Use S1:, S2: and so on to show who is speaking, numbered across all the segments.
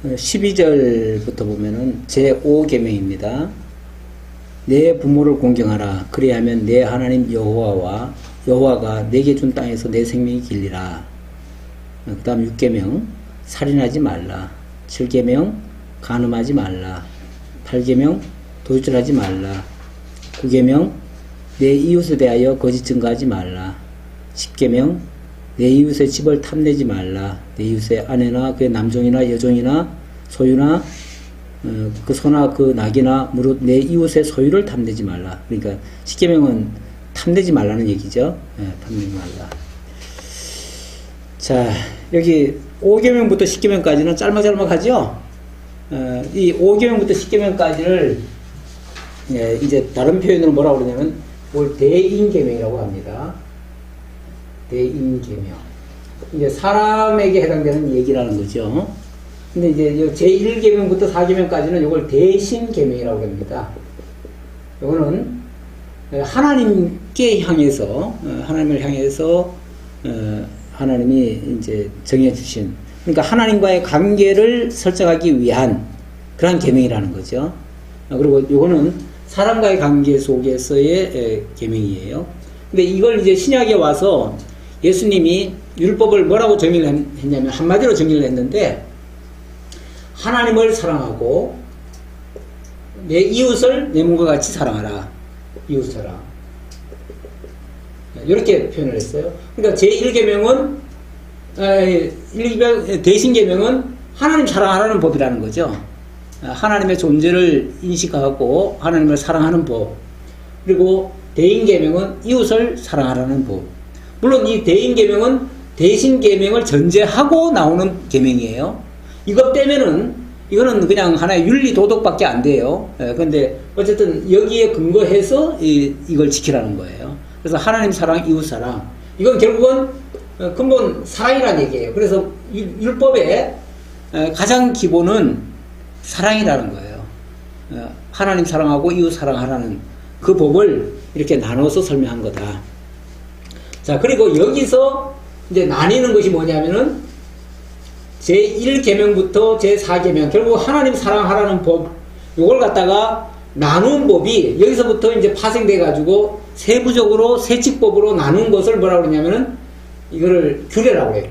S1: 12절부터 보면은 제5계명입니다. 내 부모를 공경하라. 그리하면 내 하나님 여호와가 내게 준 땅에서 내 생명이 길리라. 그 다음 6계명 살인하지 말라. 7계명 간음하지 말라. 8계명 도둑질하지 말라. 9계명 내 이웃에 대하여 거짓 증거하지 말라. 10계명 내 이웃의 집을 탐내지 말라. 내 이웃의 아내나 그의 남종이나 여종이나 소유나 그 소나 그 낙이나 무릇 내 이웃의 소유를 탐내지 말라. 그러니까 10계명은 탐내지 말라는 얘기죠. 탐내지 말라. 자, 여기 5계명부터 10계명까지는 짤막짤막하죠. 이 5계명부터 10계명까지를 이제 다른 표현으로 뭐라고 그러냐면 대인계명이라고 합니다. 대인계명. 이제 사람에게 해당되는 얘기라는 거죠. 근데 이제 제1계명부터 4계명까지는 이걸 대신계명이라고 합니다. 이거는 하나님께 향해서, 하나님을 향해서, 하나님이 이제 정해주신, 그러니까 하나님과의 관계를 설정하기 위한 그런 계명이라는 거죠. 그리고 이거는 사람과의 관계 속에서의 계명이에요. 근데 이걸 이제 신약에 와서 예수님이 율법을 뭐라고 정의를 했냐면 한마디로 정의를 했는데 하나님을 사랑하고 내 이웃을 내 몸과 같이 사랑하라. 이웃 사랑. 이렇게 표현을 했어요. 그러니까 제1계명은 대신계명은 하나님 사랑하라는 법이라는 거죠. 하나님의 존재를 인식하고 하나님을 사랑하는 법. 그리고 대인계명은 이웃을 사랑하라는 법. 물론 이 대인계명은 대신계명을 전제하고 나오는 계명이에요. 이것 빼면은 이거는 그냥 하나의 윤리 도덕밖에 안 돼요. 그런데 어쨌든 여기에 근거해서 이걸 지키라는 거예요. 그래서 하나님 사랑, 이웃 사랑. 이건 결국은 근본 사랑이라는 얘기예요. 그래서 율법의 가장 기본은 사랑이라는 거예요. 하나님 사랑하고 이웃 사랑하라는 그 법을 이렇게 나눠서 설명한 거다. 자, 그리고 여기서 이제 나뉘는 것이 뭐냐면은 제1계명부터 제4계명, 결국 하나님 사랑하라는 법, 요걸 갖다가 나눈 법이 여기서부터 이제 파생돼 가지고 세부적으로 세칙법으로 나눈 것을 뭐라고 그러냐면은 이거를 규례라고 해요.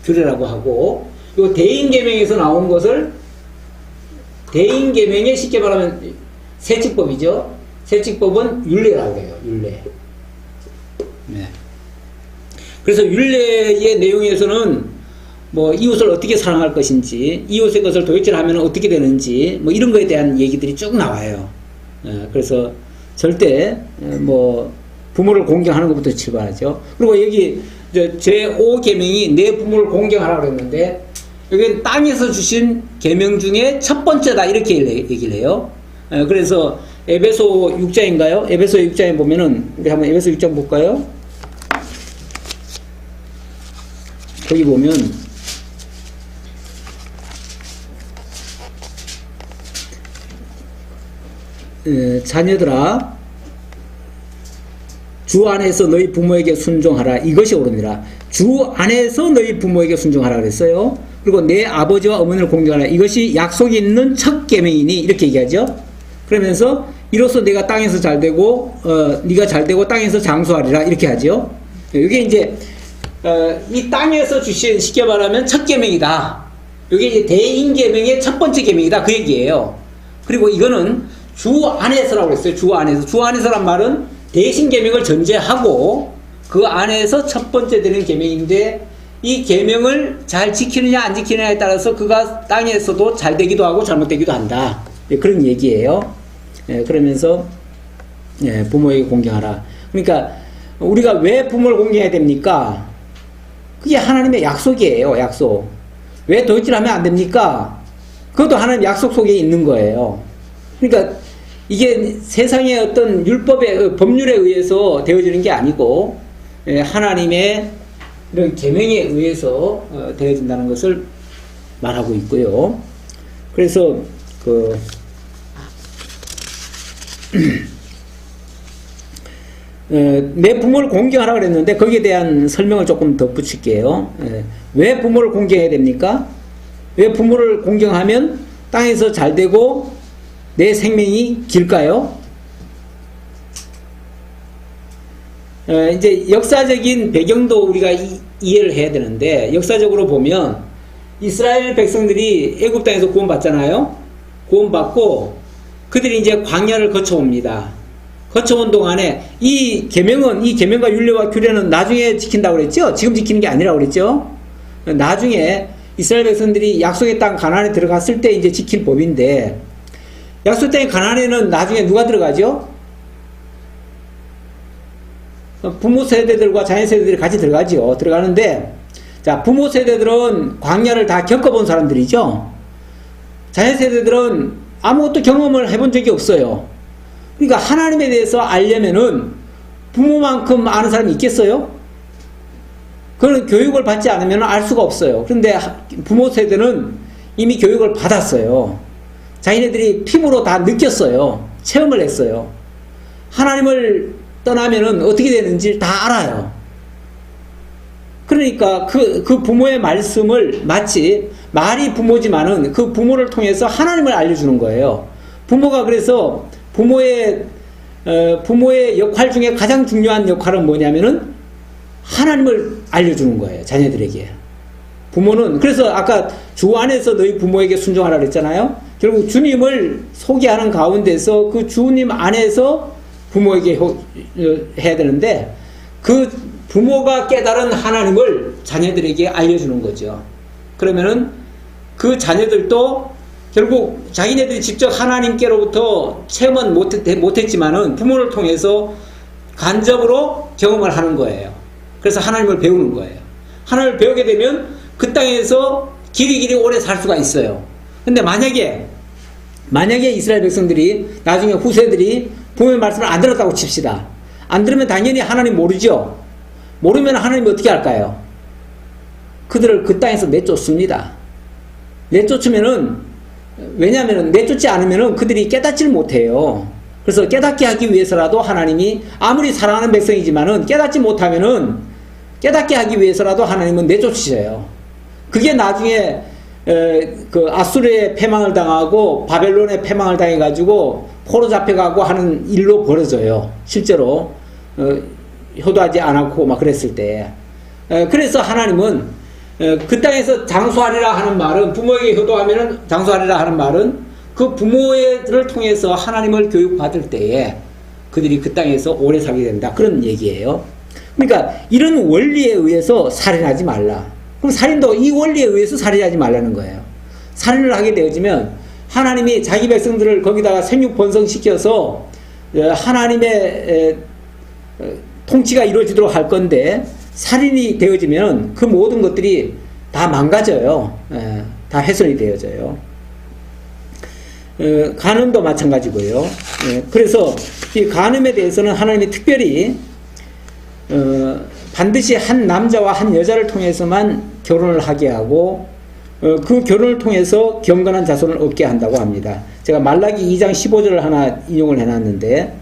S1: 규례라고 하고, 요 대인계명에서 나온 것을 대인계명에 쉽게 말하면 세칙법이죠. 세칙법은 율례라고 해요. 율례. 네. 그래서 율례의 내용에서는 뭐 이웃을 어떻게 사랑할 것인지, 이웃의 것을 도둑질하면 어떻게 되는지, 뭐 이런 거에 대한 얘기들이 쭉 나와요. 그래서 절대 뭐 부모를 공경하는 것부터 출발하죠. 그리고 여기 제5계명이 내 부모를 공경하라고 그랬는데 여기는 땅에서 주신 계명 중에 첫 번째다 이렇게 얘기를 해요. 그래서 에베소 6장인가요? 에베소 6장에 보면은 우리 한번 에베소 6장 볼까요? 거기 보면 자녀들아 주 안에서 너희 부모에게 순종하라. 이것이 옳으니라. 주 안에서 너희 부모에게 순종하라 그랬어요. 그리고 내 아버지와 어머니를 공경하라. 이것이 약속이 있는 첫 계명이니 이렇게 얘기하죠. 그러면서 이로써 내가 땅에서 잘되고 네가 잘되고 땅에서 장수하리라 이렇게 하죠. 이게 이제 이 땅에서 주신 쉽게 말하면 첫 계명이다. 이게 이제 대인계명의 첫 번째 계명이다 그 얘기예요. 그리고 이거는 주 안에서라고 했어요. 주 안에서. 주 안에서란 말은 대신 계명을 전제하고 그 안에서 첫 번째 되는 계명인데 이 계명을 잘 지키느냐 안 지키느냐에 따라서 그가 땅에서도 잘 되기도 하고 잘못되기도 한다. 그런 얘기예요. 그러면서 부모에게 공경하라. 그러니까 우리가 왜 부모를 공경해야 됩니까? 그게 하나님의 약속이에요. 약속. 왜 도둑질하면 안 됩니까? 그것도 하나님 약속 속에 있는 거예요. 그러니까 이게 세상의 어떤 율법의 법률에 의해서 되어지는 게 아니고 하나님의 이런 계명에 의해서 되어진다는 것을 말하고 있고요. 그래서 내 부모를 공경하라고 그랬는데 거기에 대한 설명을 조금 덧붙일게요. 왜 부모를 공경해야 됩니까? 왜 부모를 공경하면 땅에서 잘 되고 내 생명이 길까요? 이제 역사적인 배경도 우리가 이해를 해야 되는데, 역사적으로 보면 이스라엘 백성들이 애굽 땅에서 구원받잖아요. 구원받고 그들이 이제 광야를 거쳐옵니다. 거쳐온 동안에 이 계명과 율례와 규례는 나중에 지킨다고 그랬죠? 지금 지키는 게 아니라고 그랬죠? 나중에 이스라엘 백성들이 약속의 땅 가나안에 들어갔을 때 이제 지킬 법인데, 약속의 땅 가나안에는 나중에 누가 들어가죠? 부모 세대들과 자녀 세대들이 같이 들어가죠. 들어가는데, 자, 부모 세대들은 광야를 다 겪어본 사람들이죠. 자녀 세대들은 아무것도 경험을 해본 적이 없어요. 그러니까 하나님에 대해서 알려면은 부모만큼 아는 사람이 있겠어요? 그런 교육을 받지 않으면 알 수가 없어요. 그런데 부모 세대는 이미 교육을 받았어요. 자기네들이 피부로 다 느꼈어요. 체험을 했어요. 하나님을 떠나면은 어떻게 되는지 다 알아요. 그러니까 그 부모의 말씀을, 마치 말이 부모지만은 그 부모를 통해서 하나님을 알려주는 거예요. 부모가 그래서 부모의 역할 중에 가장 중요한 역할은 뭐냐면은 하나님을 알려주는 거예요. 자녀들에게. 부모는, 그래서 아까 주 안에서 너희 부모에게 순종하라 그랬잖아요. 결국 주님을 소개하는 가운데서 그 주님 안에서 부모에게 해야 되는데, 그 부모가 깨달은 하나님을 자녀들에게 알려주는 거죠. 그러면은 그 자녀들도 결국 자기네들이 직접 하나님께로부터 체험은 못했지만은 부모를 통해서 간접으로 경험을 하는 거예요. 그래서 하나님을 배우는 거예요. 하나님을 배우게 되면 그 땅에서 길이 오래 살 수가 있어요. 근데 만약에 이스라엘 백성들이 나중에 후세들이 부모의 말씀을 안 들었다고 칩시다. 안 들으면 당연히 하나님 모르죠. 모르면 하나님이 어떻게 할까요? 그들을 그 땅에서 내쫓습니다. 내쫓으면은, 왜냐하면 내쫓지 않으면은 그들이 깨닫지를 못해요. 그래서 깨닫게 하기 위해서라도 하나님이, 아무리 사랑하는 백성이지만은 깨닫지 못하면은 깨닫게 하기 위해서라도 하나님은 내쫓으셔요. 그게 나중에 그 아수르의 패망을 당하고 바벨론의 패망을 당해가지고 포로 잡혀가고 하는 일로 벌어져요. 실제로 효도하지 않았고 막 그랬을 때. 그래서 하나님은 그 땅에서 장수하리라 하는 말은, 부모에게 효도하면은 장수하리라 하는 말은 그 부모를 통해서 하나님을 교육받을 때에 그들이 그 땅에서 오래 살게 된다, 그런 얘기예요. 그러니까 이런 원리에 의해서 살인하지 말라. 그럼 살인도 이 원리에 의해서 살인하지 말라는 거예요. 살인을 하게 되어지면 하나님이 자기 백성들을 거기다가 생육 번성시켜서 하나님의 통치가 이루어지도록 할 건데, 살인이 되어지면 그 모든 것들이 다 망가져요. 다 훼손이 되어져요. 간음도 마찬가지고요. 그래서 이 간음에 대해서는 하나님이 특별히 반드시 한 남자와 한 여자를 통해서만 결혼을 하게 하고, 그 결혼을 통해서 경건한 자손을 얻게 한다고 합니다. 제가 말라기 2장 15절을 하나 인용을 해놨는데,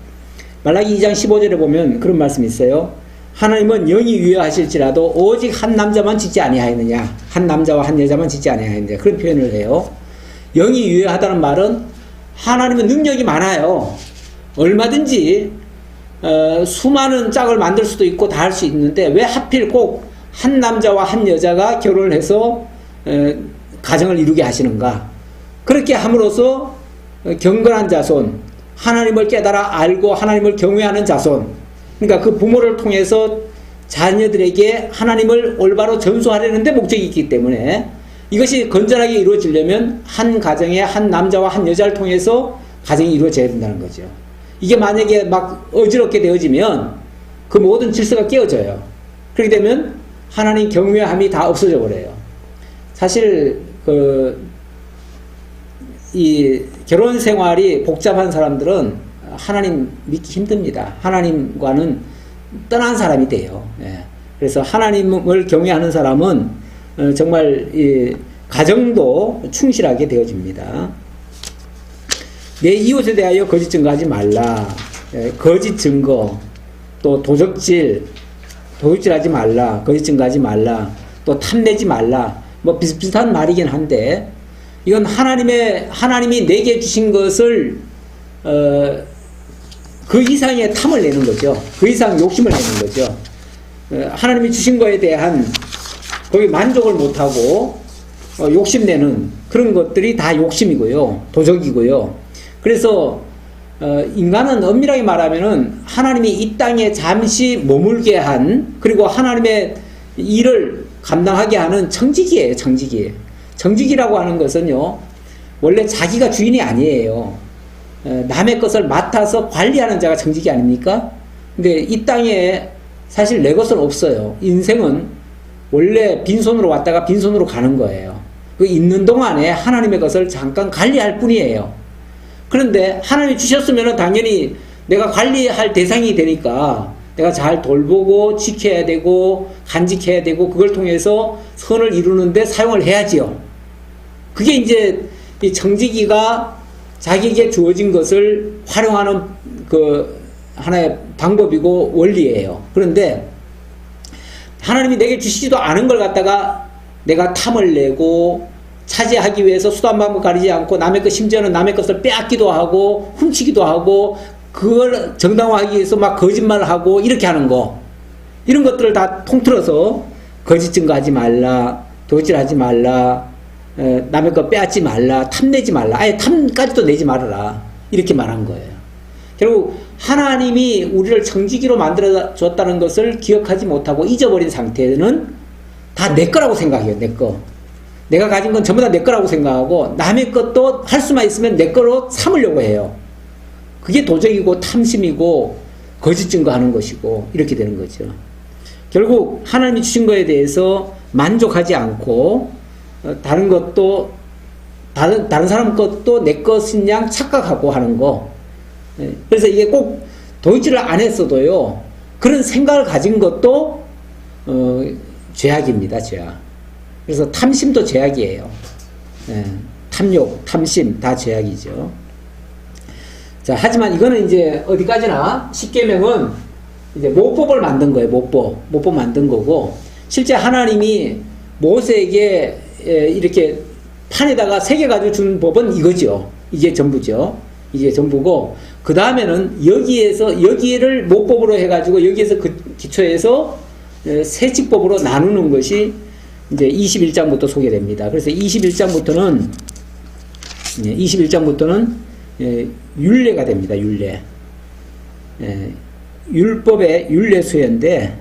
S1: 말라기 2장 15절에 보면 그런 말씀이 있어요. 하나님은 영이 유효하실지라도 오직 한 남자만 짓지 아니하였느냐, 한 남자와 한 여자만 짓지 아니하였느냐, 그런 표현을 해요. 영이 유효하다는 말은 하나님은 능력이 많아요. 얼마든지 수많은 짝을 만들 수도 있고 다 할 수 있는데, 왜 하필 꼭 한 남자와 한 여자가 결혼을 해서 가정을 이루게 하시는가? 그렇게 함으로써 경건한 자손, 하나님을 깨달아 알고 하나님을 경외하는 자손, 그러니까 그 부모를 통해서 자녀들에게 하나님을 올바로 전수하려는 데 목적이 있기 때문에, 이것이 건전하게 이루어지려면 한 가정에 한 남자와 한 여자를 통해서 가정이 이루어져야 된다는 거죠. 이게 만약에 막 어지럽게 되어지면 그 모든 질서가 깨어져요. 그렇게 되면 하나님 경외함이 다 없어져 버려요. 사실 이 결혼 생활이 복잡한 사람들은 하나님 믿기 힘듭니다. 하나님과는 떠난 사람이 돼요. 그래서 하나님을 경외하는 사람은 정말 이 가정도 충실하게 되어집니다. 내 이웃에 대하여 거짓 증거하지 말라. 거짓 증거, 또 도적질하지 말라, 거짓 증거하지 말라, 또 탐내지 말라, 뭐 비슷비슷한 말이긴 한데, 이건 하나님이 내게 주신 것을 그 이상의 탐을 내는 거죠. 그 이상 욕심을 내는 거죠. 하나님이 주신 거에 대한 거기 만족을 못하고 욕심내는 그런 것들이 다 욕심이고요. 도적이고요. 그래서 인간은 엄밀하게 말하면은 하나님이 이 땅에 잠시 머물게 한, 그리고 하나님의 일을 감당하게 하는 청지기예요. 청지기라고 하는 것은요, 원래 자기가 주인이 아니에요. 남의 것을 맡아서 관리하는 자가 청지기 아닙니까? 근데 이 땅에 사실 내 것은 없어요. 인생은 원래 빈손으로 왔다가 빈손으로 가는 거예요. 그 있는 동안에 하나님의 것을 잠깐 관리할 뿐이에요. 그런데 하나님이 주셨으면 당연히 내가 관리할 대상이 되니까 내가 잘 돌보고 지켜야 되고 간직해야 되고 그걸 통해서 선을 이루는데 사용을 해야지요. 그게 이제 이 청지기가 자기에게 주어진 것을 활용하는 그 하나의 방법이고 원리예요. 그런데 하나님이 내게 주시지도 않은 걸 갖다가 내가 탐을 내고 차지하기 위해서 수단 방법 가리지 않고 남의 것, 심지어는 남의 것을 빼앗기도 하고 훔치기도 하고 그걸 정당화하기 위해서 막 거짓말을 하고 이렇게 하는 거, 이런 것들을 다 통틀어서 거짓 증거하지 말라, 도질하지 말라, 남의 것 빼앗지 말라, 탐내지 말라, 아예 탐까지도 내지 말아라, 이렇게 말한 거예요. 결국 하나님이 우리를 청지기로 만들어 줬다는 것을 기억하지 못하고 잊어버린 상태는 다 내 거라고 생각해요. 내 거. 내가 가진 건 전부 다 내 거라고 생각하고 남의 것도 할 수만 있으면 내 거로 삼으려고 해요. 그게 도적이고 탐심이고 거짓 증거하는 것이고 이렇게 되는 거죠. 결국 하나님이 주신 거에 대해서 만족하지 않고 다른 것도 다른 사람 것도 내 것인 양 착각하고 하는 거. 그래서 이게 꼭 도지를 안 했어도요, 그런 생각을 가진 것도 죄악입니다. 죄악. 그래서 탐심도 죄악이에요. 탐욕, 탐심 다 죄악이죠. 자, 하지만 이거는 이제 어디까지나 십계명은 이제 모법을 만든 거예요. 모법 만든 거고, 실제 하나님이 모세에게 이렇게 판에다가 새겨가지고 준 법은 이거죠. 이게 전부죠. 이게 전부고, 그 다음에는 여기를 모법으로 해가지고 여기에서 그 기초에서 세칙법으로 나누는 것이 이제 21장부터 소개됩니다. 그래서 21장부터는 율례가 됩니다. 율례. 율법의 율례 수여인데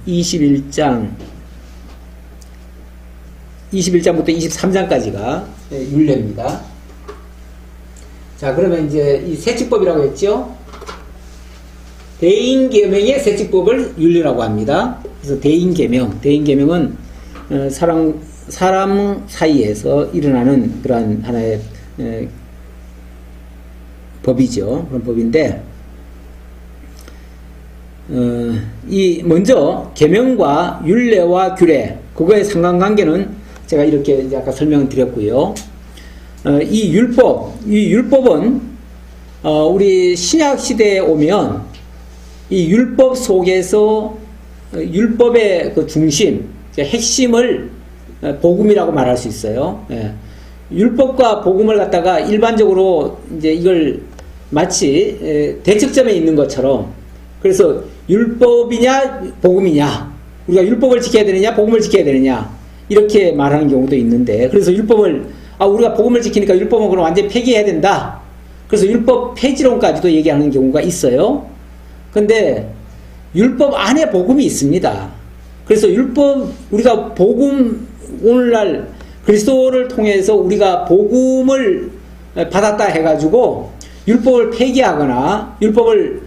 S1: 21장부터 23장까지가 율례입니다. 자, 그러면 이제 이 세칙법이라고 했죠? 대인계명의 세칙법을 율례라고 합니다. 그래서 대인계명은 사람 사이에서 일어나는 그러한 하나의 법이죠. 그런 법인데, 먼저 계명과 율례와 규례, 그거의 상관관계는 제가 이렇게 이제 아까 설명을 드렸고요. 이 율법은 우리 신약 시대에 오면 이 율법 속에서 율법의 그 중심, 핵심을 복음이라고 말할 수 있어요. 율법과 복음을 갖다가 일반적으로 이제 이걸 마치 대척점에 있는 것처럼, 그래서 율법이냐 복음이냐, 우리가 율법을 지켜야 되느냐 복음을 지켜야 되느냐 이렇게 말하는 경우도 있는데, 그래서 율법을 우리가 복음을 지키니까 율법은 그럼 완전히 폐기해야 된다, 그래서 율법 폐지론까지도 얘기하는 경우가 있어요. 근데 율법 안에 복음이 있습니다. 그래서 우리가 복음, 오늘날 그리스도를 통해서 우리가 복음을 받았다 해가지고 율법을 폐기하거나 율법을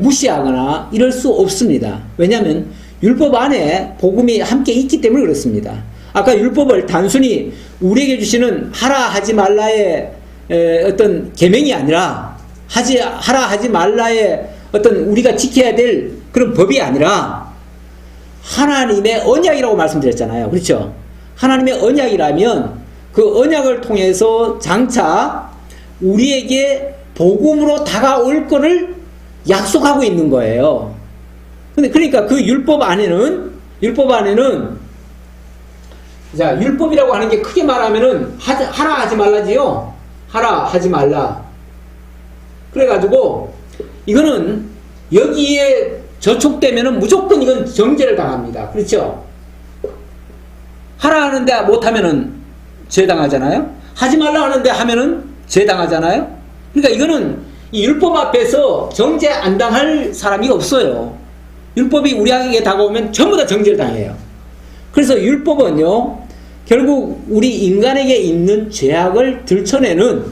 S1: 무시하거나 이럴 수 없습니다. 왜냐하면 율법 안에 복음이 함께 있기 때문에 그렇습니다. 아까 율법을 단순히 우리에게 주시는 하라 하지 말라의 어떤 계명이 아니라, 하라 하지 말라의 어떤 우리가 지켜야 될 그런 법이 아니라 하나님의 언약이라고 말씀드렸잖아요. 그렇죠? 하나님의 언약이라면 그 언약을 통해서 장차 우리에게 복음으로 다가올 거를 약속하고 있는 거예요. 근데 그러니까 그 율법 안에는 자, 율법이라고 하는 게 크게 말하면은 하라 하지 말라지요. 하라 하지 말라. 그래가지고 이거는 여기에 저촉되면은 무조건 이건 정죄를 당합니다. 그렇죠? 하라 하는데 못하면은 죄 당하잖아요. 하지 말라 하는데 하면은 죄 당하잖아요. 그러니까 이거는 이 율법 앞에서 정죄 안 당할 사람이 없어요. 율법이 우리에게 다가오면 전부 다 정죄를 당해요. 그래서 율법은요, 결국 우리 인간에게 있는 죄악을 들춰내는,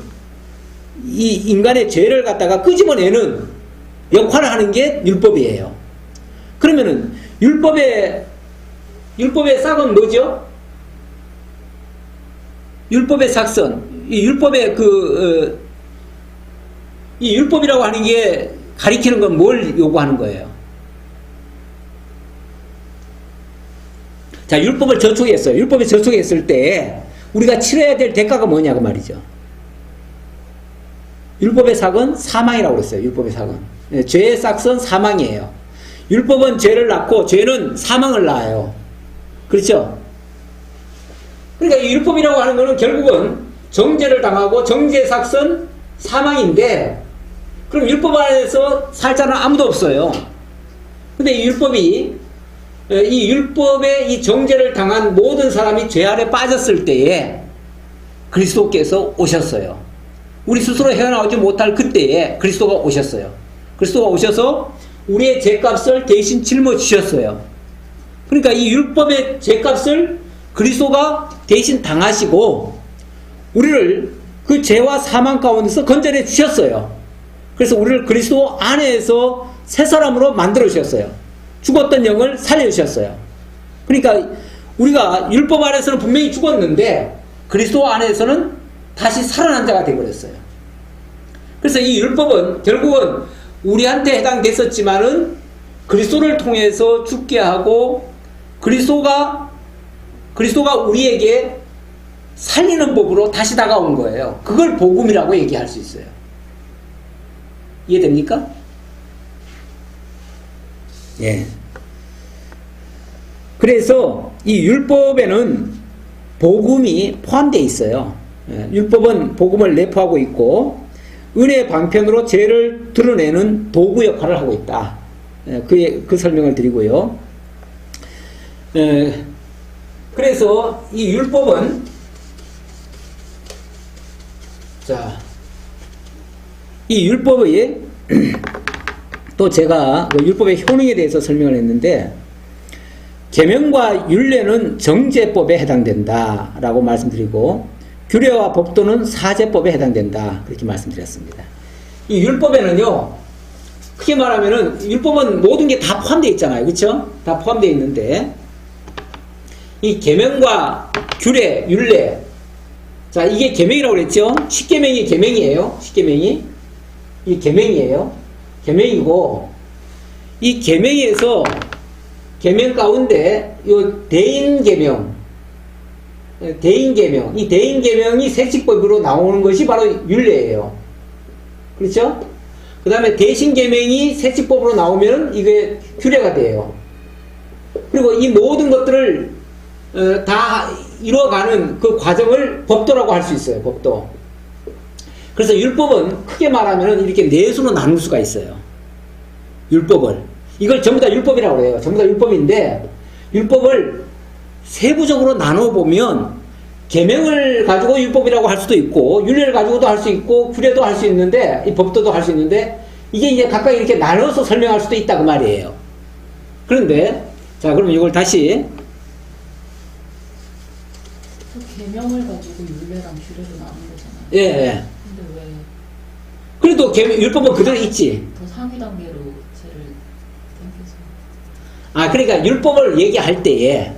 S1: 이 인간의 죄를 갖다가 끄집어내는 역할을 하는 게 율법이에요. 그러면은 율법의 싹은 뭐죠? 율법의 삭선, 이 율법이라고 하는 게 가리키는 건 뭘 요구하는 거예요? 자, 율법을 저촉했어요. 율법에 저촉했을 때 우리가 치러야 될 대가가 뭐냐고 말이죠. 율법의 삭은 사망이라고 그랬어요. 율법의 삭은. 죄의 삭은 사망이에요. 율법은 죄를 낳고 죄는 사망을 낳아요. 그렇죠? 그러니까 이 율법이라고 하는 거는 결국은 정죄를 당하고 정죄의 삭은 사망인데, 그럼 율법 안에서 살 자는 아무도 없어요. 근데 이 율법의 이 정죄를 당한 모든 사람이 죄 아래 빠졌을 때에 그리스도께서 오셨어요. 우리 스스로 헤어나오지 못할 그때에 그리스도가 오셨어요. 그리스도가 오셔서 우리의 죄값을 대신 짊어지셨어요. 그러니까 이 율법의 죄값을 그리스도가 대신 당하시고 우리를 그 죄와 사망 가운데서 건져내 주셨어요. 그래서 우리를 그리스도 안에서 새 사람으로 만들어 주셨어요. 죽었던 영을 살려주셨어요. 그러니까 우리가 율법 안에서는 분명히 죽었는데 그리스도 안에서는 다시 살아난 자가 되어버렸어요. 그래서 이 율법은 결국은 우리한테 해당됐었지만은 그리스도를 통해서 죽게 하고 그리스도가 우리에게 살리는 법으로 다시 다가온 거예요. 그걸 복음이라고 얘기할 수 있어요. 이해됩니까? 예. 그래서 이 율법에는 복음이 포함되어 있어요. 예. 율법은 복음을 내포하고 있고 은혜의 방편으로 죄를 드러내는 도구 역할을 하고 있다. 예. 그 설명을 드리고요. 예. 그래서 이 율법은 이 율법의 또 제가 율법의 효능에 대해서 설명을 했는데 계명과 율례는 정죄법에 해당된다라고 말씀드리고 규례와 법도는 사죄법에 해당된다 그렇게 말씀드렸습니다. 이 율법에는요 크게 말하면은 율법은 모든 게 다 포함되어 있잖아요. 그렇죠? 다 포함되어 있는데 이 계명과 규례, 율례 자 이게 계명이라고 그랬죠? 십계명이 계명이에요. 십계명이 이 계명이에요. 계명이고 이 계명에서 계명 가운데 요 대인계명 이 대인계명이 세칙법으로 나오는 것이 바로 율례예요. 그렇죠? 그 다음에 대신계명이 세칙법으로 나오면 이게 규례가 돼요. 그리고 이 모든 것들을 다 이루어가는 그 과정을 법도라고 할 수 있어요. 법도. 그래서 율법은 크게 말하면 이렇게 네 수로 나눌 수가 있어요. 율법을. 이걸 전부 다 율법이라고 해요. 전부 다 율법인데 율법을 세부적으로 나눠보면 계명을 가지고 율법이라고 할 수도 있고 율례를 가지고도 할 수 있고 규례도 할 수 있는데 이 법도도 할 수 있는데 이게 이제 각각 이렇게 나눠서 설명할 수도 있다 그 말이에요. 그런데 자 그럼 이걸 다시
S2: 계명을 가지고 율례랑 규례로 나눈 거잖아요.
S1: 예, 예.
S2: 근데 왜?
S1: 그래도 율법은 그대로 있지.
S2: 더 상위 단계로 죄를 당겨서.
S1: 아, 그러니까 율법을 얘기할 때에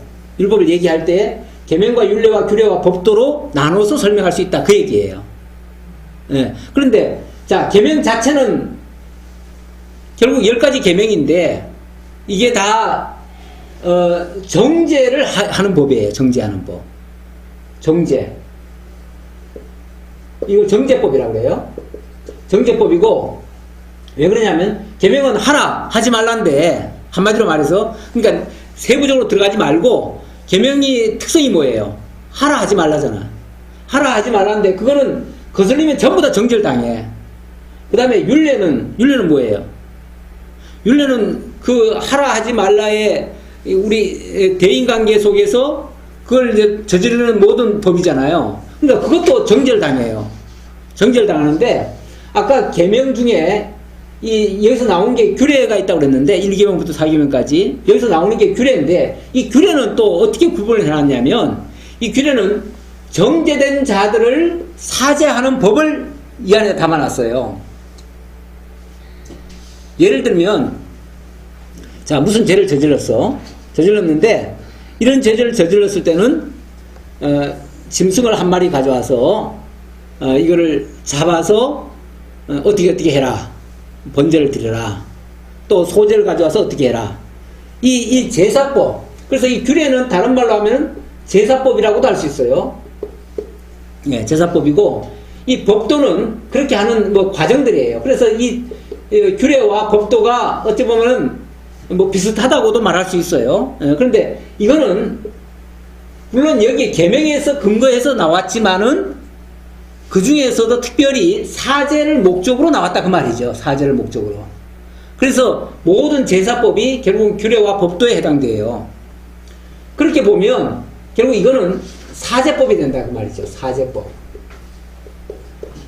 S1: 계명과 율례와 규례와 법도로 나눠서 설명할 수 있다 그 얘기예요. 예. 그런데 자 계명 자체는 결국 10가지 계명인데 이게 다 정죄를 하는 법이에요. 정죄하는 법. 정죄. 이걸 정죄법이라고 해요. 정죄법이고 왜 그러냐면 계명은 하라 하지 말란데 한마디로 말해서 그러니까 세부적으로 들어가지 말고 계명이 특성이 뭐예요? 하라 하지 말라잖아. 하라 하지 말란데 그거는 거슬리면 전부 다 정죄당해. 그 다음에 율례는 뭐예요? 율례는 그 하라 하지 말라의 우리 대인관계 속에서 그걸 이제 저지르는 모든 법이잖아요. 그러니까 그것도 정죄를 당해요. 정죄를 당하는데 아까 계명 중에 여기서 나온 게 규례가 있다고 그랬는데 1계명부터 4계명까지 여기서 나오는 게 규례인데 이 규례는 또 어떻게 구분을 해놨냐면 이 규례는 정죄된 자들을 사죄하는 법을 이 안에 담아놨어요. 예를 들면 자 무슨 죄를 저질렀는데 이런 죄를 저질렀을 때는 짐승을 한 마리 가져와서 이거를 잡아서 어떻게 해라. 번제를 드려라. 또 소제를 가져와서 어떻게 해라. 이 제사법. 그래서 이 규례는 다른 말로 하면 제사법이라고도 할 수 있어요. 예, 제사법이고 이 법도는 그렇게 하는 뭐 과정들이에요. 그래서 이 규례와 법도가 어찌 보면은 뭐 비슷하다고도 말할 수 있어요. 예, 그런데 이거는 물론 여기 계명에서 근거해서 나왔지만은 그 중에서도 특별히 사죄를 목적으로 나왔다 그 말이죠. 사죄를 목적으로. 그래서 모든 제사법이 결국 규례와 법도에 해당돼요. 그렇게 보면 결국 이거는 사죄법이 된다 그 말이죠. 사죄법.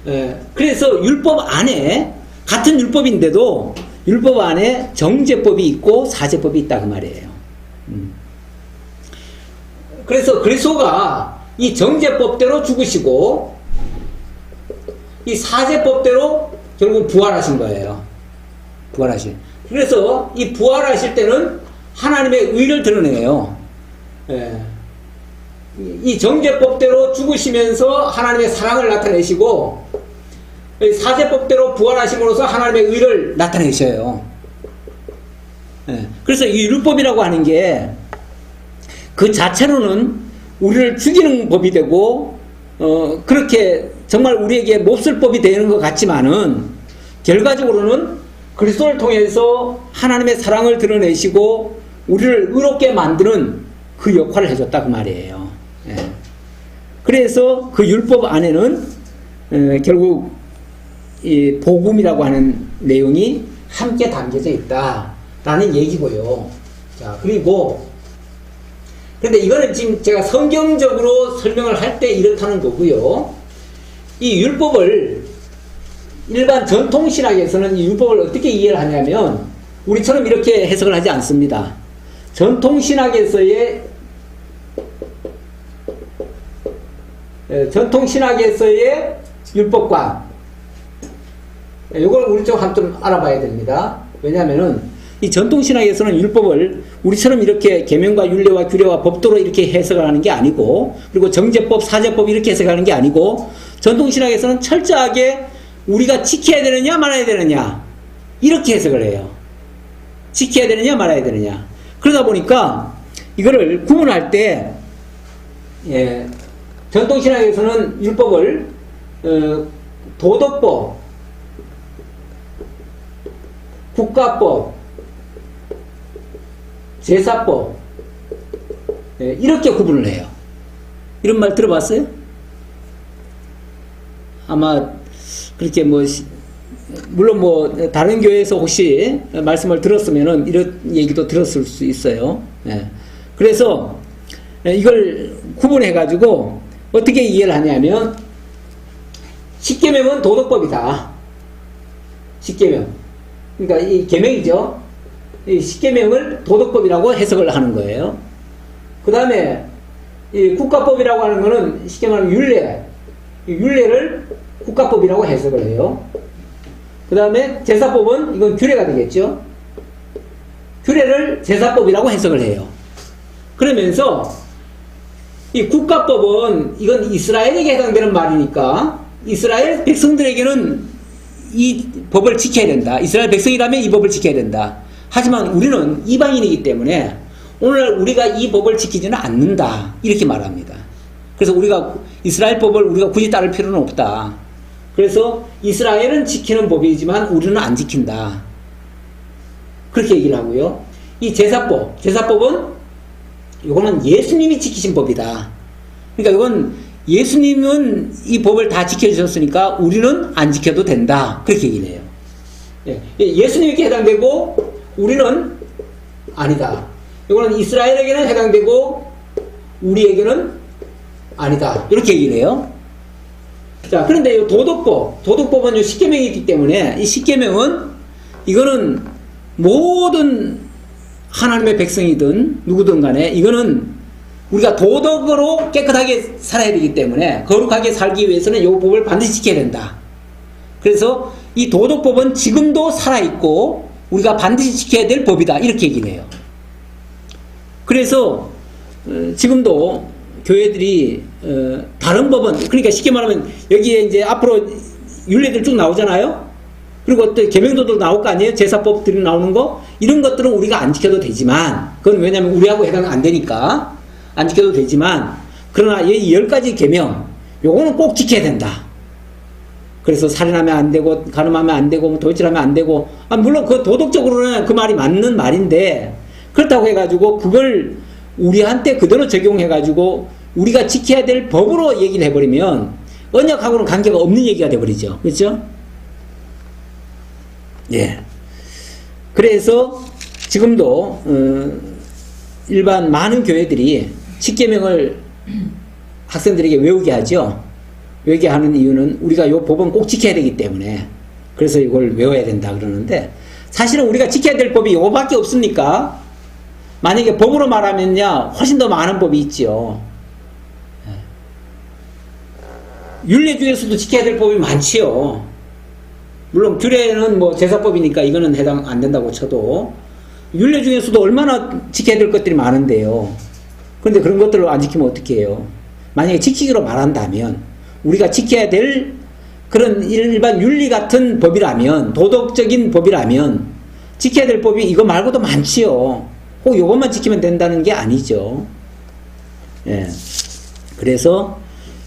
S1: 예, 그래서 율법 안에 같은 율법인데도 율법 안에 정죄법이 있고 사죄법이 있다 그 말이에요. 그래서 그리스도가 이 정죄법대로 죽으시고 이 사죄법대로 결국 부활하신 거예요. 부활하신. 그래서 이 부활하실 때는 하나님의 의를 드러내요. 예. 이 정죄법대로 죽으시면서 하나님의 사랑을 나타내시고 사죄법대로 부활하심으로써 하나님의 의를 나타내셔요. 예. 그래서 이 율법이라고 하는 게 그 자체로는 우리를 죽이는 법이 되고 그렇게 정말 우리에게 몹쓸 법이 되는 것 같지만은 결과적으로는 그리스도를 통해서 하나님의 사랑을 드러내시고 우리를 의롭게 만드는 그 역할을 해줬다 그 말이에요. 예. 그래서 그 율법 안에는 결국 이 복음이라고 하는 내용이 함께 담겨져 있다라는 얘기고요. 자, 그리고 근데 이거는 지금 제가 성경적으로 설명을 할 때 이렇다는 거고요. 이 율법을 일반 전통신학에서는 이 율법을 어떻게 이해를 하냐면 우리처럼 이렇게 해석을 하지 않습니다. 전통신학에서의 율법관 이걸 우리 쪽 한번 알아봐야 됩니다. 왜냐하면은 이 전통신학에서는 율법을 우리처럼 이렇게 계명과 율례와 규례와 법도로 이렇게 해석을 하는 게 아니고 그리고 정죄법, 사죄법 이렇게 해석하는 게 아니고 전통신학에서는 철저하게 우리가 지켜야 되느냐 말아야 되느냐 이렇게 해석을 해요. 지켜야 되느냐 말아야 되느냐. 그러다 보니까 이거를 구분할 때 전통신학에서는 율법을 도덕법, 국가법, 제사법 이렇게 구분을 해요. 이런 말 들어봤어요? 아마 그렇게 뭐 물론 뭐 다른 교회에서 혹시 말씀을 들었으면은 이런 얘기도 들었을 수 있어요. 그래서 이걸 구분해 가지고 어떻게 이해를 하냐면 십계명은 도덕법이다. 십계명. 그러니까 이 계명이죠. 이 십계명을 도덕법이라고 해석을 하는 거예요. 그 다음에 이 국가법이라고 하는 거는 쉽게 말하면 율례. 이 율례를 국가법이라고 해석을 해요. 그 다음에 제사법은 이건 규례가 되겠죠. 규례를 제사법이라고 해석을 해요. 그러면서 이 국가법은 이건 이스라엘에게 해당되는 말이니까 이스라엘 백성들에게는 이 법을 지켜야 된다. 이스라엘 백성이라면 이 법을 지켜야 된다. 하지만 우리는 이방인이기 때문에 오늘 우리가 이 법을 지키지는 않는다. 이렇게 말합니다. 그래서 우리가 이스라엘 법을 우리가 굳이 따를 필요는 없다. 그래서 이스라엘은 지키는 법이지만 우리는 안 지킨다. 그렇게 얘기를 하고요. 이 제사법은 이거는 예수님이 지키신 법이다. 그러니까 이건 예수님은 이 법을 다 지켜주셨으니까 우리는 안 지켜도 된다. 그렇게 얘기를 해요. 예수님에게 해당되고 우리는 아니다. 이거는 이스라엘에게는 해당되고 우리에게는 아니다. 이렇게 얘기를 해요. 자, 그런데 이 도덕법은 이 십계명이 있기 때문에 이 십계명은 이거는 모든 하나님의 백성이든 누구든 간에 이거는 우리가 도덕으로 깨끗하게 살아야 되기 때문에 거룩하게 살기 위해서는 이 법을 반드시 지켜야 된다. 그래서 이 도덕법은 지금도 살아있고 우리가 반드시 지켜야 될 법이다. 이렇게 얘기를 해요. 그래서 지금도 교회들이 다른 법은, 그러니까 쉽게 말하면 여기에 이제 앞으로 율례들 쭉 나오잖아요. 그리고 또 계명도도 나올 거 아니에요. 제사법들이 나오는 거. 이런 것들은 우리가 안 지켜도 되지만, 그건 왜냐면 우리하고 해당 안 되니까 안 지켜도 되지만, 그러나 이 10가지 계명 요거는 꼭 지켜야 된다. 그래서 살인하면 안 되고 간음하면 안 되고 도둑질하면 안 되고, 물론 그 도덕적으로는 그 말이 맞는 말인데, 그렇다고 해가지고 그걸 우리한테 그대로 적용해가지고 우리가 지켜야 될 법으로 얘기를 해버리면 언약하고는 관계가 없는 얘기가 돼버리죠. 그렇죠? 예. 그래서 지금도 일반 많은 교회들이 십계명을 학생들에게 외우게 하죠. 외우게 하는 이유는 우리가 이 법은 꼭 지켜야 되기 때문에, 그래서 이걸 외워야 된다 그러는데, 사실은 우리가 지켜야 될 법이 이거밖에 없습니까? 만약에 법으로 말하면요 훨씬 더 많은 법이 있지요. 율례 중에서도 지켜야 될 법이 많지요. 물론 규례는 뭐 제사법이니까 이거는 해당 안 된다고 쳐도 율례 중에서도 얼마나 지켜야 될 것들이 많은데요. 그런데 그런 것들을 안 지키면 어떻게 해요? 만약에 지키기로 말한다면, 우리가 지켜야 될 그런 일반 윤리 같은 법이라면, 도덕적인 법이라면 지켜야 될 법이 이거 말고도 많지요. 꼭 이것만 지키면 된다는 게 아니죠. 예. 그래서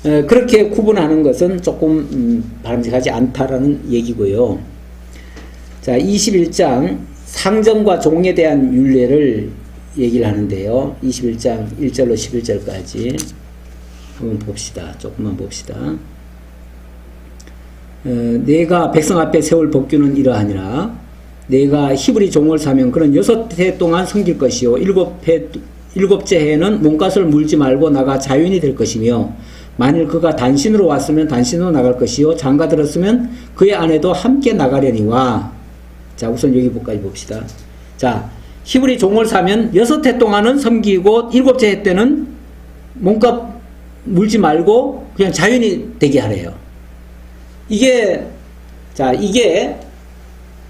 S1: 그렇게 구분하는 것은 조금 바람직하지 않다라는 얘기고요. 자, 21장 상정과 종에 대한 율례를 얘기를 하는데요. 21장 1절로 11절까지 한번 봅시다. 조금만 봅시다. 내가 백성 앞에 세울 법규는 이러하니라. 내가 히브리 종을 사면 그는 6해 동안 섬길 것이요 7째 해에는 몸값을 물지 말고 나가 자유인이 될 것이며, 만일 그가 단신으로 왔으면 단신으로 나갈 것이요 장가 들었으면 그의 아내도 함께 나가려니와. 자, 우선 여기까지 봅시다. 자, 히브리 종을 사면 6해 동안은 섬기고 7째 해 때는 몸값 물지 말고 그냥 자유인이 되게 하래요. 이게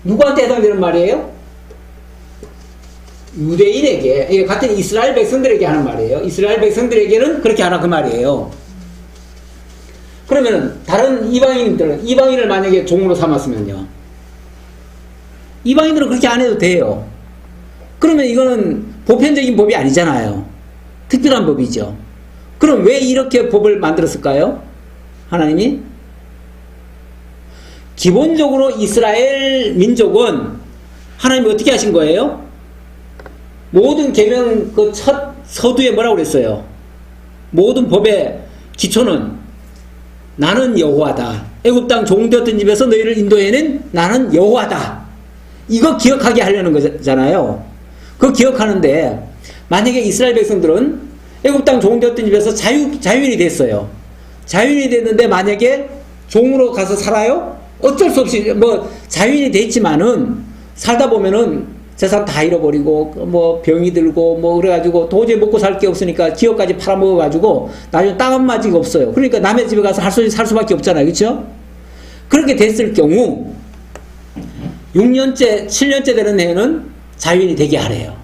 S1: 누구한테 해당되는 말이에요? 유대인에게, 같은 이스라엘 백성들에게 하는 말이에요. 이스라엘 백성들에게는 그렇게 하라 그 말이에요. 그러면은 다른 이방인을 만약에 종으로 삼았으면요, 이방인들은 그렇게 안 해도 돼요. 그러면 이거는 보편적인 법이 아니잖아요. 특별한 법이죠. 그럼 왜 이렇게 법을 만들었을까요? 하나님이? 기본적으로 이스라엘 민족은 하나님이 어떻게 하신 거예요? 모든 계명 그 첫 서두에 뭐라고 그랬어요? 모든 법의 기초는 나는 여호와다. 애굽 땅 종되었던 집에서 너희를 인도해낸 나는 여호와다. 이거 기억하게 하려는 거잖아요. 그거 기억하는데, 만약에 이스라엘 백성들은 애굽 땅 종되었던 집에서 자유인이 됐어요. 자유인이 됐는데 만약에 종으로 가서 살아요? 어쩔 수 없이 뭐 자유인이 됐지만은 살다 보면은 재산 다 잃어버리고 뭐 병이 들고 뭐 그래가지고 도저히 먹고 살 게 없으니까 기업까지 팔아먹어가지고 나중에 땅 한 마디가 없어요. 그러니까 남의 집에 가서 살 수밖에 없잖아요. 그렇죠? 그렇게 됐을 경우 6년째 7년째 되는 해는 자유인이 되게 하래요.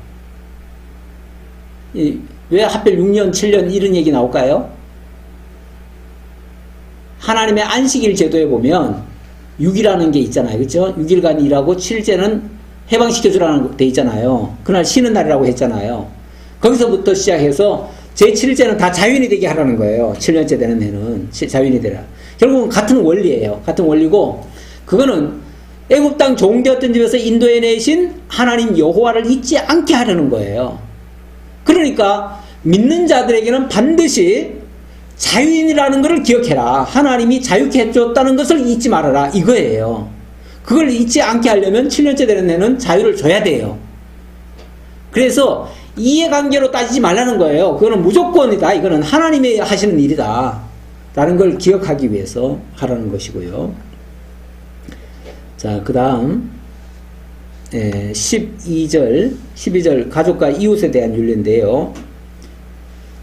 S1: 왜 하필 6년 7년 이런 얘기 나올까요? 하나님의 안식일 제도에 보면 6이라는 게 있잖아요. 그렇죠? 6일간 일하고 7제는 해방시켜주라는 데 있잖아요. 그날 쉬는 날이라고 했잖아요. 거기서부터 시작해서 제7제는 다 자유인이 되게 하라는 거예요. 7년째 되는 해는 자유인이 되라. 결국은 같은 원리예요. 같은 원리고 그거는 애굽 땅 종되었던 집에서 인도해 내신 하나님 여호와를 잊지 않게 하려는 거예요. 그러니까 믿는 자들에게는 반드시 자유인이라는 것을 기억해라. 하나님이 자유케 해줬다는 것을 잊지 말아라. 이거예요. 그걸 잊지 않게 하려면 7년째 되는 해는 자유를 줘야 돼요. 그래서 이해관계로 따지지 말라는 거예요. 그거는 무조건이다. 이거는 하나님이 하시는 일이다. 라는 걸 기억하기 위해서 하라는 것이고요. 자, 그 다음 12절 가족과 이웃에 대한 윤례인데요.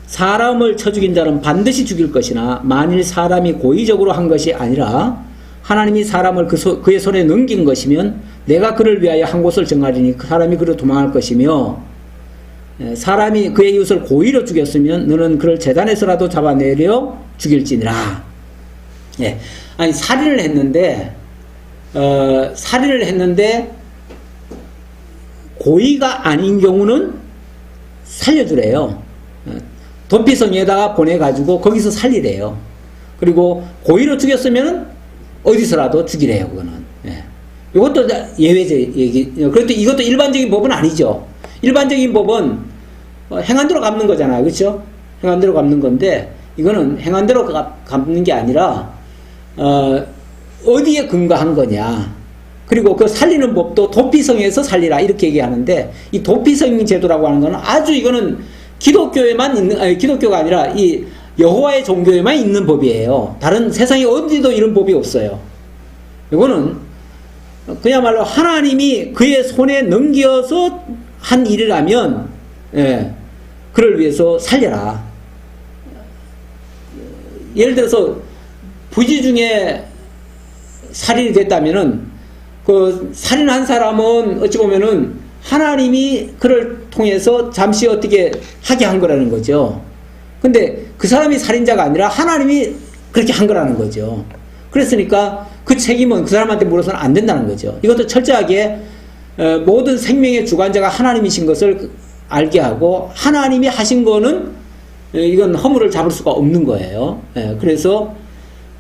S1: 사람을 쳐 죽인 자는 반드시 죽일 것이나 만일 사람이 고의적으로 한 것이 아니라 하나님이 사람을 그의 손에 넘긴 것이면 내가 그를 위하여 한 곳을 정하리니 그 사람이 그로 도망할 것이며 사람이 그의 이웃을 고의로 죽였으면 너는 그를 제단에서라도 잡아내려 죽일지니라. 예. 아니 살인을 했는데 고의가 아닌 경우는 살려주래요. 도피성에다가 보내가지고 거기서 살리래요. 그리고 고의로 죽였으면 어디서라도 죽이래요. 그거는. 예. 이것도 예외적 얘기. 그래도 이것도 일반적인 법은 아니죠. 일반적인 법은 행한 대로 갚는 거잖아요. 그렇죠? 행한 대로 갚는 건데 이거는 행한 대로 갚는 게 아니라 어디에 근거한 거냐. 그리고 그 살리는 법도 도피성에서 살리라 이렇게 얘기하는데 이 도피성 제도라고 하는 거는 아주 이거는 기독교에만 있는 기독교가 아니라 이 여호와의 종교에만 있는 법이에요. 다른 세상에 어디도 이런 법이 없어요. 이거는 그야말로 하나님이 그의 손에 넘겨서 한 일이라면 그를 위해서 살려라. 예를 들어서 부지 중에 살인이 됐다면은 그 살인한 사람은 어찌 보면은 하나님이 그를 통해서 잠시 어떻게 하게 한 거라는 거죠. 근데 그 사람이 살인자가 아니라 하나님이 그렇게 한 거라는 거죠. 그랬으니까 그 책임은 그 사람한테 물어서는 안 된다는 거죠. 이것도 철저하게 모든 생명의 주관자가 하나님이신 것을 알게 하고 하나님이 하신 거는 이건 허물을 잡을 수가 없는 거예요. 그래서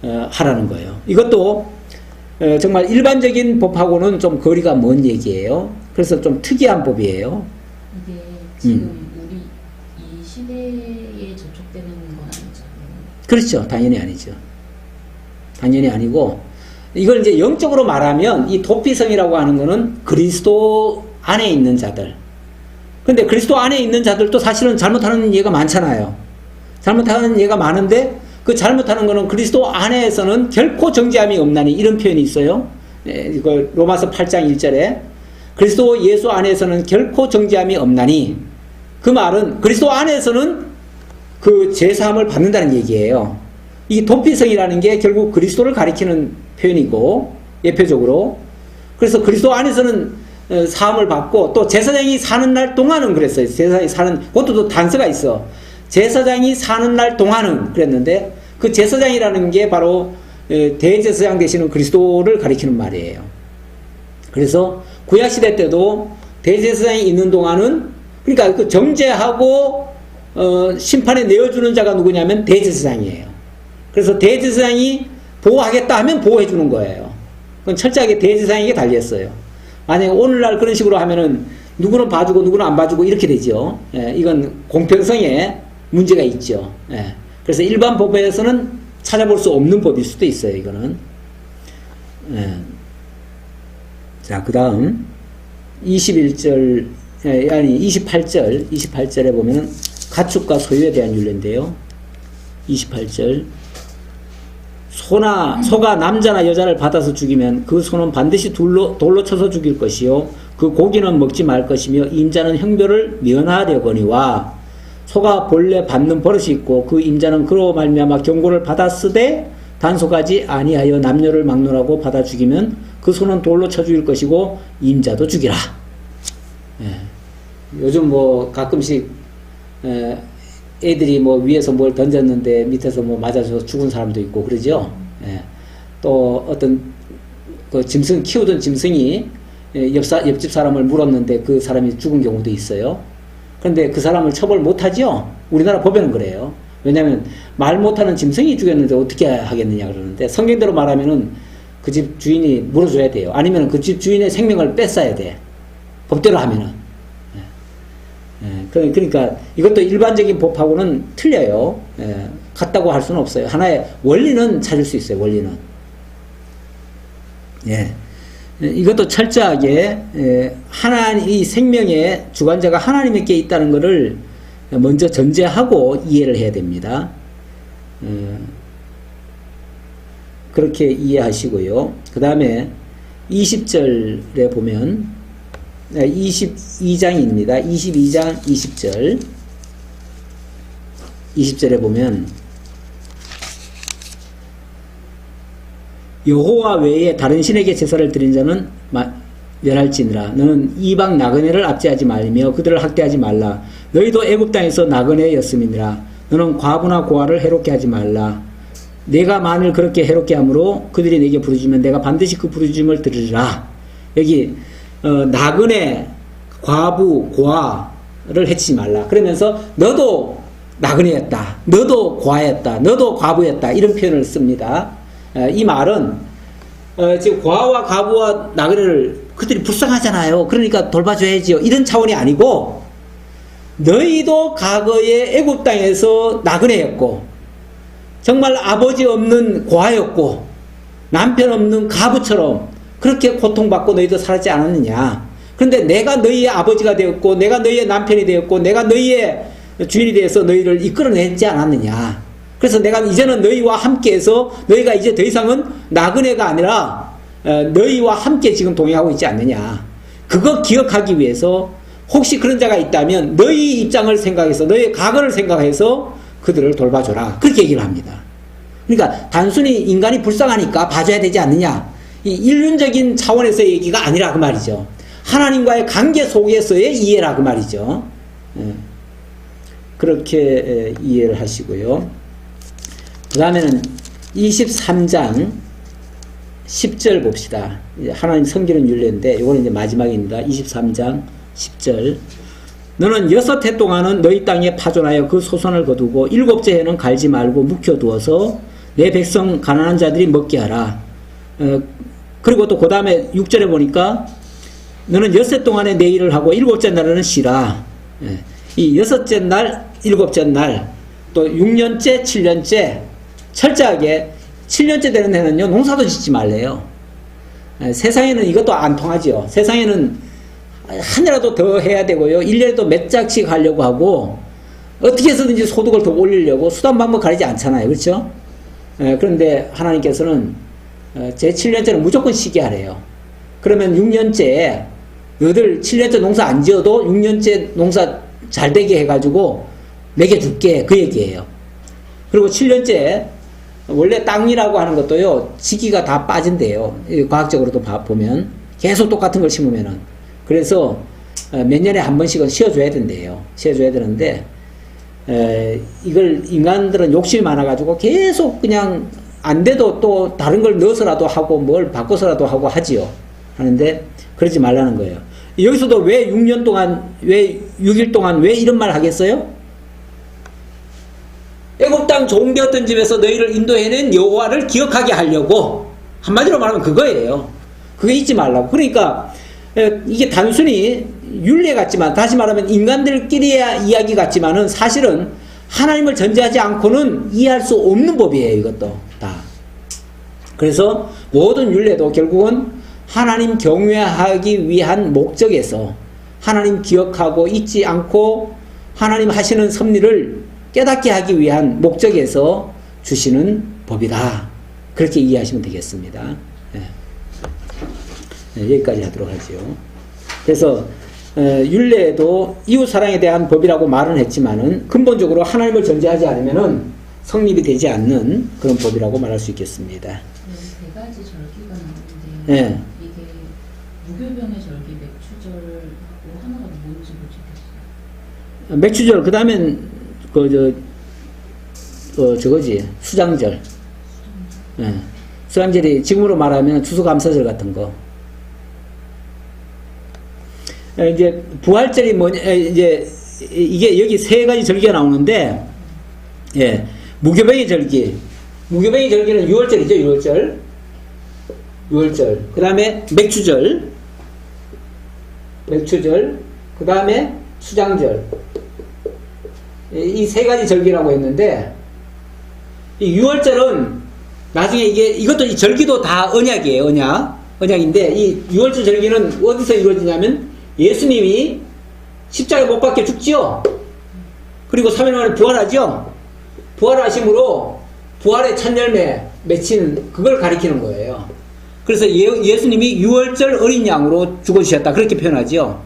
S1: 하라는 거예요. 이것도 정말 일반적인 법하고는 좀 거리가 먼 얘기예요. 그래서 좀 특이한 법이에요.
S2: 이게 지금 우리 이 시대에 저촉되는 건 아니죠.
S1: 그렇죠. 당연히 아니죠. 당연히 아니고 이걸 이제 영적으로 말하면 이 도피성이라고 하는 거는 그리스도 안에 있는 자들. 근데 그리스도 안에 있는 자들도 사실은 잘못하는 예가 많잖아요. 잘못하는 예가 많은데 그 잘못하는 거는 그리스도 안에서는 결코 정죄함이 없나니 이런 표현이 있어요. 이걸 로마서 8장 1절에 그리스도 예수 안에서는 결코 정죄함이 없나니 그 말은 그리스도 안에서는 그 죄사함을 받는다는 얘기예요. 이 도피성이라는 게 결국 그리스도를 가리키는 표현이고 예표적으로 그래서 그리스도 안에서는 사함을 받고 또 제사장이 사는 날 동안은 그랬어요. 제사장이 사는 그것도 또 단서가 있어. 제사장이 사는 날 동안은 그랬는데 그 제사장이라는 게 바로 대제사장 되시는 그리스도를 가리키는 말이에요. 그래서 구약시대 때도 대제사장이 있는 동안은 그러니까 그 정죄하고 심판에 내어주는 자가 누구냐면 대제사장이에요. 그래서 대제사장이 보호하겠다 하면 보호해 주는 거예요. 그건 철저하게 대제사장에게 달렸어요. 만약에 오늘날 그런 식으로 하면은 누구는 봐주고 누구는 안 봐주고 이렇게 되죠. 이건 공평성에 문제가 있죠. 그래서 일반 법에서는 찾아볼 수 없는 법일 수도 있어요. 이거는. 자, 그 다음 21절 아니 28절에 보면은 가축과 소유에 대한 윤례인데요. 28절 소가 남자나 여자를 받아서 죽이면 그 소는 반드시 돌로 쳐서 죽일 것이요 그 고기는 먹지 말 것이며 임자는 형벌을 면하려거니와 소가 본래 받는 버릇이 있고 그 임자는 그로 말미암아 경고를 받았으되 단속하지 아니하여 남녀를 막론하고 받아 죽이면 그 소는 돌로 쳐 죽일 것이고 임자도 죽이라. 요즘 뭐 가끔씩 애들이 뭐 위에서 뭘 던졌는데 밑에서 뭐 맞아서 죽은 사람도 있고 그러죠. 또 어떤 그 짐승 키우던 짐승이 옆집 사람을 물었는데 그 사람이 죽은 경우도 있어요. 그런데 그 사람을 처벌 못하죠. 우리나라 법에는 그래요. 왜냐하면 말 못하는 짐승이 죽였는데 어떻게 하겠느냐 그러는데 성경대로 말하면은 그 집 주인이 물어줘야 돼요. 아니면 그 집 주인의 생명을 뺏어야 돼. 법대로 하면은. 그러니까 이것도 일반적인 법하고는 틀려요. 같다고 할 수는 없어요. 하나의 원리는 찾을 수 있어요. 원리는. 이것도 철저하게 하나님 이 생명의 주관자가 하나님께 있다는 것을 먼저 전제하고 이해를 해야 됩니다. 그렇게 이해하시고요. 그 다음에 20절에 보면 22장입니다. 22장 20절 20절에 보면 여호와 외에 다른 신에게 제사를 드린 자는 멸할지니라. 너는 이방 나그네를 압제하지 말며 그들을 학대하지 말라. 너희도 애굽 땅에서 나그네였음이니라. 너는 과부나 고아를 해롭게 하지 말라. 내가 만일 그렇게 해롭게 함으로 그들이 내게 부르짖으면 내가 반드시 그 부르짖음을 들으리라. 여기 나그네, 과부, 고아를 해치지 말라. 그러면서 너도 나그네였다. 너도 고아였다. 너도 과부였다. 이런 표현을 씁니다. 이 말은 지금 고아와 과부와 나그네를 그들이 불쌍하잖아요. 그러니까 돌봐줘야지요. 이런 차원이 아니고 너희도 과거에 애굽 땅에서 나그네였고 정말 아버지 없는 고아였고 남편 없는 과부처럼 그렇게 고통받고 너희도 살았지 않았느냐. 그런데 내가 너희의 아버지가 되었고 내가 너희의 남편이 되었고 내가 너희의 주인이 되어서 너희를 이끌어냈지 않았느냐. 그래서 내가 이제는 너희와 함께해서 너희가 이제 더 이상은 나그네가 아니라 너희와 함께 지금 동행하고 있지 않느냐. 그거 기억하기 위해서 혹시 그런 자가 있다면 너희 입장을 생각해서 너희의 과거를 생각해서 그들을 돌봐줘라. 그렇게 얘기를 합니다. 그러니까 단순히 인간이 불쌍하니까 봐줘야 되지 않느냐. 이 인륜적인 차원에서의 얘기가 아니라 그 말이죠. 하나님과의 관계 속에서의 이해라 그 말이죠. 그렇게 이해를 하시고요. 그 다음에는 23장 10절 봅시다. 하나님 섬기는 율례인데 이거는 이제 마지막입니다. 23장 10절. 너는 6해 동안은 너희 땅에 파존하여 그 소선을 거두고 7째 해는 갈지 말고 묵혀두어서 내 백성 가난한 자들이 먹게 하라. 그리고 또 그 다음에 6절에 보니까 너는 6해 동안에 내 일을 하고 7째 날에는 쉬라. 이 6째 날, 7째 날, 또 6년째, 7년째 철저하게 7년째 되는 해는요 농사도 짓지 말래요. 세상에는 이것도 안 통하죠. 세상에는 한 해라도 더 해야 되고요. 1년에도 몇 장씩 하려고 하고 어떻게 해서든지 소득을 더 올리려고 수단 방법 가리지 않잖아요. 그렇죠? 그런데 하나님께서는 제 7년째는 무조건 쉬게 하래요. 그러면 6년째 너희들 7년째 농사 안 지어도 6년째 농사 잘 되게 해가지고 내게 줄게 그 얘기예요. 그리고 7년째 원래 땅이라고 하는 것도요 지기가 다 빠진대요. 과학적으로도 보면 계속 똑같은 걸 심으면은 그래서 몇 년에 한 번씩은 쉬어줘야 된대요. 쉬어줘야 되는데 이걸 인간들은 욕심이 많아가지고 계속 그냥 안 돼도 또 다른 걸 넣어서라도 하고 뭘 바꿔서라도 하고 하지요. 하는데 그러지 말라는 거예요. 여기서도 왜 6년 동안 왜 6일 동안 왜 이런 말 하겠어요? 애굽 땅 종되었던 집에서 너희를 인도해낸 여호와를 기억하게 하려고 한마디로 말하면 그거예요. 그거 잊지 말라고. 그러니까 이게 단순히 율례 같지만 다시 말하면 인간들끼리의 이야기 같지만은 사실은 하나님을 전제하지 않고는 이해할 수 없는 법이에요. 이것도 다. 그래서 모든 율례도 결국은 하나님 경외하기 위한 목적에서 하나님 기억하고 잊지 않고 하나님 하시는 섭리를 깨닫게 하기 위한 목적에서 주시는 법이다. 그렇게 이해하시면 되겠습니다. 여기까지 하도록 하죠. 그래서 율례에도 이웃사랑에 대한 법이라고 말은 했지만은 근본적으로 하나님을 전제하지 않으면은 성립이 되지 않는 그런 법이라고 말할 수 있겠습니다.
S2: 네 가지 절기가 나오는데 이게 무교병의 절기, 맥추절하고 하나가 뭔지 모르겠어요.
S1: 맥추절 그 다음엔 저거지 수장절. 수장절이 지금으로 말하면 추수감사절 같은 거. 이제 부활절이 뭐냐 이제 이게 여기 세 가지 절기가 나오는데 예, 무교병의 절기. 무교병의 절기는 6월절이죠, 6월절. 6월절. 그 다음에 맥추절. 맥추절. 그 다음에 수장절. 이 세 가지 절기라고 했는데, 이 6월절은 나중에 이것도 이 절기도 다 언약이에요, 언약인데, 이 6월절 절기는 어디서 이루어지냐면, 예수님이 십자가에 못 박혀 죽지요? 그리고 3일 만에 부활하죠? 부활하심으로 부활의 첫 열매 맺힌 그걸 가리키는 거예요. 그래서 예수님이 6월절 어린 양으로 죽어주셨다. 그렇게 표현하죠.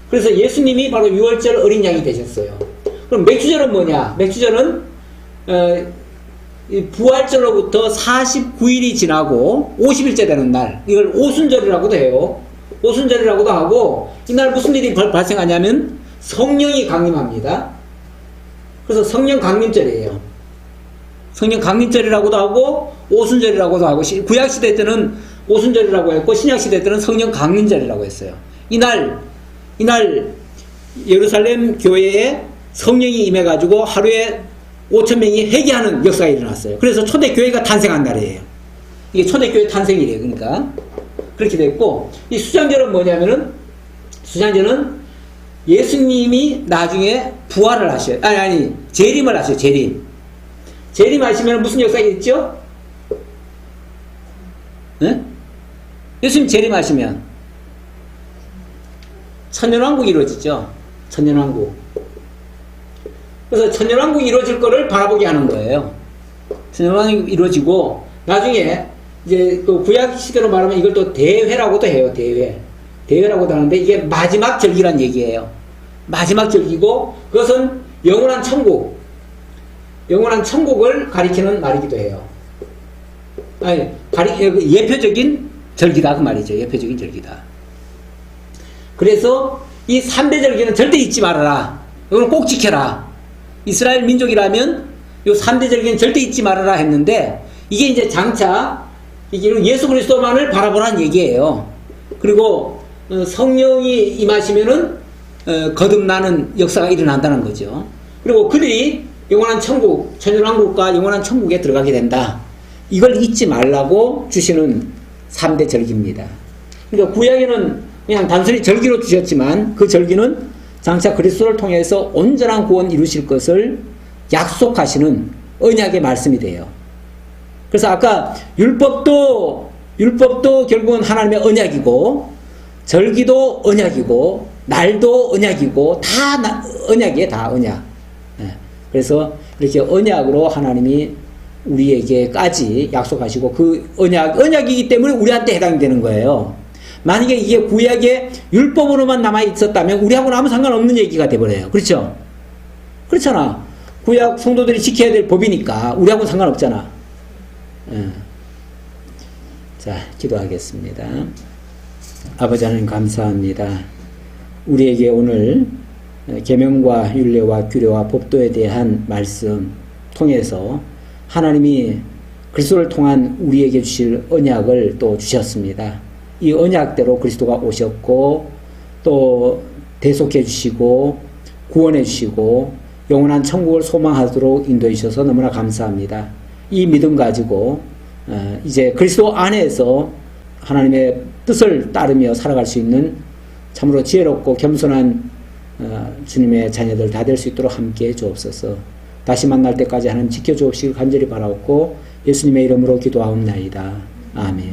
S1: 그래서 예수님이 바로 6월절 어린 양이 되셨어요. 그럼 맥주절은 뭐냐? 맥주절은 부활절로부터 49일이 지나고 50일째 되는 날. 이걸 오순절이라고도 해요. 오순절이라고도 하고, 이날 무슨 일이 발생하냐면 성령이 강림합니다. 그래서 성령 강림절이에요. 성령 강림절이라고도 하고 오순절이라고도 하고, 구약시대 때는 오순절이라고 했고 신약시대 때는 성령 강림절이라고 했어요. 이날 예루살렘 교회에 성령이 임해가지고 하루에 5,000명이 회개하는 역사가 일어났어요. 그래서 초대교회가 탄생한 날이에요. 이게 초대교회 탄생이래요. 그러니까 그렇게 됐고, 이 수장절은 뭐냐면은, 수장절은 예수님이 나중에 부활을 하셔요. 재림을 하셔요. 재림하시면 무슨 역사가 있죠? 네? 예수님 재림하시면 천년왕국이 이루어지죠. 천년왕국. 그래서 천년왕국이 이루어질 거를 바라보게 하는 거예요. 천년왕국이 이루어지고, 나중에 이제 또 구약 시대로 말하면 이걸 또 대회라고도 해요. 대회라고도 하는데, 이게 마지막 절기란 얘기예요. 마지막 절기고, 그것은 영원한 천국을 가리키는 말이기도 해요. 예표적인 절기다 그 말이죠. 예표적인 절기다. 그래서 이 3대 절기는 절대 잊지 말아라. 이걸 꼭 지켜라. 이스라엘 민족이라면 이 3대 절기는 절대 잊지 말아라 했는데, 이게 이제 장차 이게 예수 그리스도만을 바라보라는 얘기예요. 그리고 성령이 임하시면은 거듭나는 역사가 일어난다는 거죠. 그리고 그들이 영원한 천국, 천년왕국과 영원한 천국에 들어가게 된다. 이걸 잊지 말라고 주시는 3대 절기입니다. 그러니까 구약에는 그냥 단순히 절기로 주셨지만, 그 절기는 장차 그리스도를 통해서 온전한 구원 이루실 것을 약속하시는 언약의 말씀이 돼요. 그래서 아까 율법도 결국은 하나님의 언약이고, 절기도 언약이고, 날도 언약이고, 다 언약이에요. 다 언약. 그래서 이렇게 언약으로 하나님이 우리에게까지 약속하시고, 그 언약이기 때문에 우리한테 해당이 되는 거예요. 만약에 이게 구약의 율법으로만 남아 있었다면 우리하고는 아무 상관없는 얘기가 돼버려요. 그렇죠? 그렇잖아. 구약 성도들이 지켜야 될 법이니까 우리하고는 상관없잖아. 자, 기도하겠습니다. 아버지 하나님 감사합니다. 우리에게 오늘 계명과 율례와 규례와 법도에 대한 말씀 통해서 하나님이 그리스도를 통한 우리에게 주실 언약을 또 주셨습니다. 이 언약대로 그리스도가 오셨고, 또 대속해 주시고 구원해 주시고 영원한 천국을 소망하도록 인도해 주셔서 너무나 감사합니다. 이 믿음 가지고 이제 그리스도 안에서 하나님의 뜻을 따르며 살아갈 수 있는 참으로 지혜롭고 겸손한 주님의 자녀들 다 될 수 있도록 함께해 주옵소서. 다시 만날 때까지 하나님 지켜주옵시길 간절히 바라옵고 예수님의 이름으로 기도하옵나이다. 아멘.